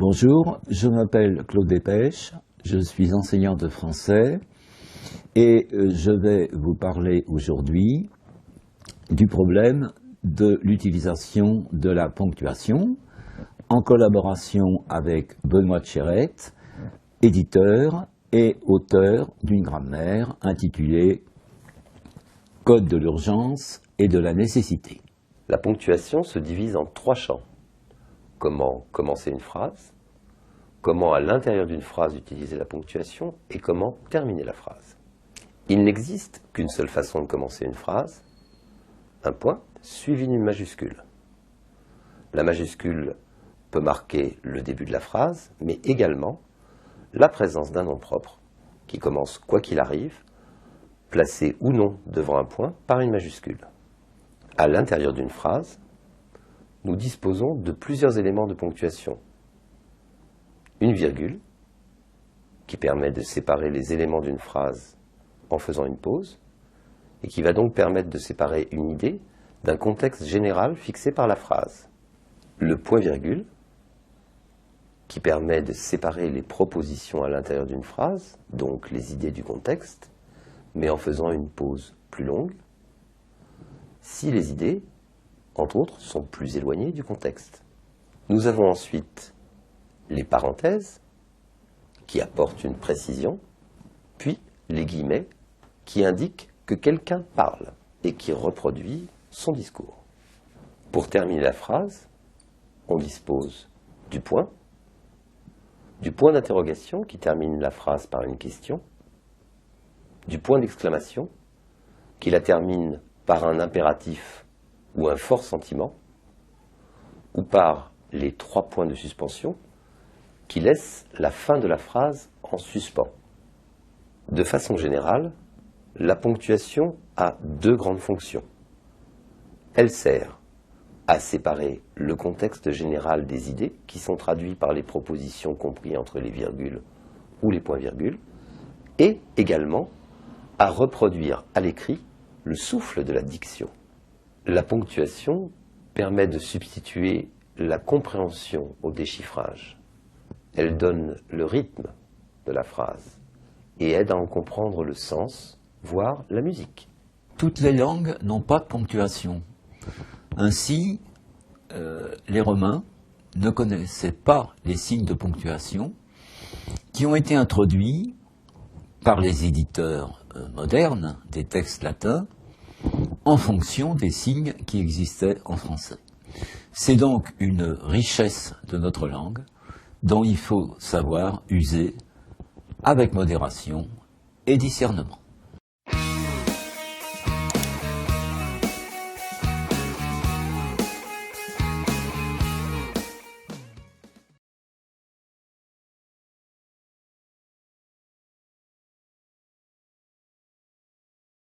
Bonjour, je m'appelle Claude Despèches, je suis enseignant de français et je vais vous parler aujourd'hui du problème de l'utilisation de la ponctuation en collaboration avec Benoît Tcherette, éditeur et auteur d'une grammaire intitulée « Code de l'urgence et de la nécessité ». La ponctuation se divise en 3 champs. Comment commencer une phrase, comment à l'intérieur d'une phrase utiliser la ponctuation et comment terminer la phrase. Il n'existe qu'une seule façon de commencer une phrase, un point suivi d'une majuscule. La majuscule peut marquer le début de la phrase, mais également la présence d'un nom propre qui commence quoi qu'il arrive, placé ou non devant un point par une majuscule. À l'intérieur d'une phrase, nous disposons de plusieurs éléments de ponctuation. Une virgule, qui permet de séparer les éléments d'une phrase en faisant une pause, et qui va donc permettre de séparer une idée d'un contexte général fixé par la phrase. Le point-virgule, qui permet de séparer les propositions à l'intérieur d'une phrase, donc les idées du contexte, mais en faisant une pause plus longue, si les idées, entre autres, sont plus éloignées du contexte. Nous avons ensuite les parenthèses, qui apportent une précision, puis les guillemets, qui indiquent que quelqu'un parle et qui reproduit son discours. Pour terminer la phrase, on dispose du point d'interrogation qui termine la phrase par une question, du point d'exclamation qui la termine par un impératif ou un fort sentiment, ou par les 3 points de suspension qui laissent la fin de la phrase en suspens. De façon générale, la ponctuation a 2 grandes fonctions. Elle sert à séparer le contexte général des idées qui sont traduits par les propositions comprises entre les virgules ou les points-virgules, et également à reproduire à l'écrit le souffle de la diction. La ponctuation permet de substituer la compréhension au déchiffrage. Elle donne le rythme de la phrase et aide à en comprendre le sens, voire la musique. Toutes les langues n'ont pas de ponctuation. Ainsi, les Romains ne connaissaient pas les signes de ponctuation qui ont été introduits par les éditeurs modernes des textes latins en fonction des signes qui existaient en français. C'est donc une richesse de notre langue dont il faut savoir user avec modération et discernement.